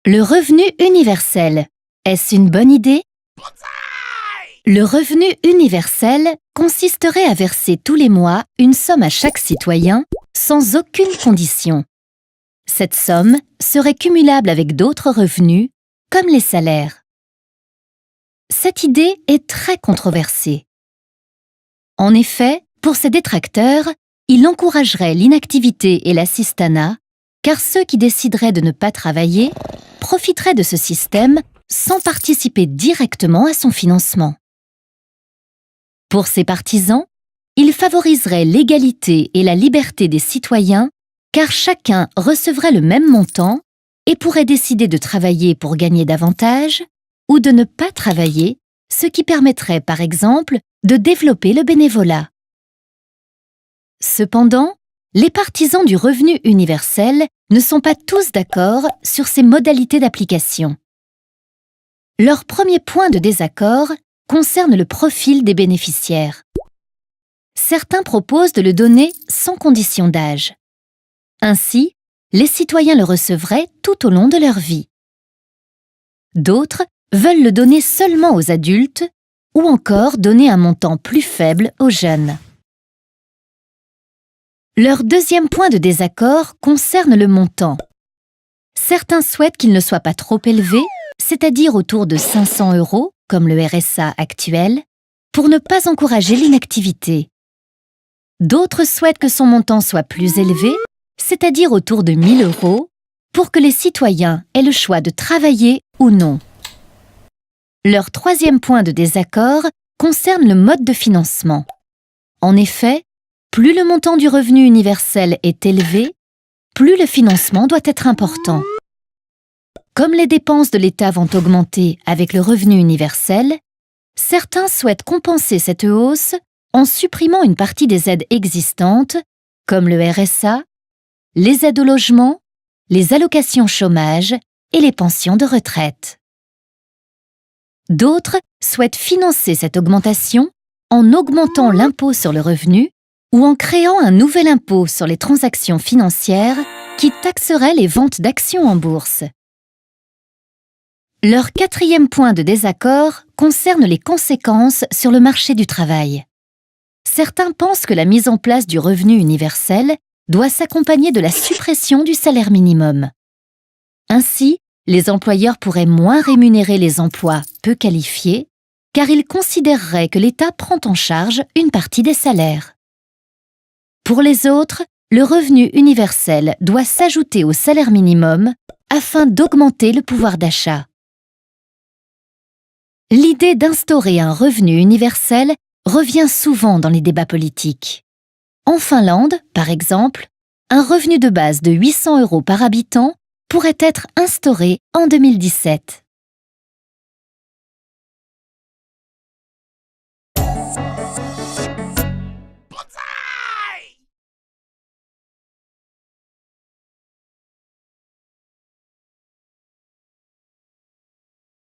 Le revenu universel, est-ce une bonne idée? Le revenu universel consisterait à verser tous les mois une somme à chaque citoyen sans aucune condition. Cette somme serait cumulable avec d'autres revenus, comme les salaires. Cette idée est très controversée. En effet, pour ses détracteurs, il encouragerait l'inactivité et l'assistanat, car ceux qui décideraient de ne pas travailler profiteraient de ce système sans participer directement à son financement. Pour ses partisans, il favoriserait l'égalité et la liberté des citoyens, car chacun recevrait le même montant et pourrait décider de travailler pour gagner davantage ou de ne pas travailler, ce qui permettrait par exemple de développer le bénévolat. Cependant, les partisans du revenu universel ne sont pas tous d'accord sur ses modalités d'application. Leur premier point de désaccord concerne le profil des bénéficiaires. Certains proposent de le donner sans condition d'âge. Ainsi, les citoyens le recevraient tout au long de leur vie. D'autres veulent le donner seulement aux adultes ou encore donner un montant plus faible aux jeunes. Leur deuxième point de désaccord concerne le montant. Certains souhaitent qu'il ne soit pas trop élevé, c'est-à-dire autour de 500 €, comme le RSA actuel, pour ne pas encourager l'inactivité. D'autres souhaitent que son montant soit plus élevé, c'est-à-dire autour de 1 000 €, pour que les citoyens aient le choix de travailler ou non. Leur troisième point de désaccord concerne le mode de financement. En effet, plus le montant du revenu universel est élevé, plus le financement doit être important. Comme les dépenses de l'État vont augmenter avec le revenu universel, certains souhaitent compenser cette hausse en supprimant une partie des aides existantes, comme le RSA, les aides au logement, les allocations chômage et les pensions de retraite. D'autres souhaitent financer cette augmentation en augmentant l'impôt sur le revenu ou en créant un nouvel impôt sur les transactions financières qui taxerait les ventes d'actions en bourse. Leur quatrième point de désaccord concerne les conséquences sur le marché du travail. Certains pensent que la mise en place du revenu universel doit s'accompagner de la suppression du salaire minimum. Ainsi, les employeurs pourraient moins rémunérer les emplois peu qualifiés, car ils considéreraient que l'État prend en charge une partie des salaires. Pour les autres, le revenu universel doit s'ajouter au salaire minimum afin d'augmenter le pouvoir d'achat. L'idée d'instaurer un revenu universel revient souvent dans les débats politiques. En Finlande, par exemple, un revenu de base de 800 € par habitant pourrait être instauré en 2017.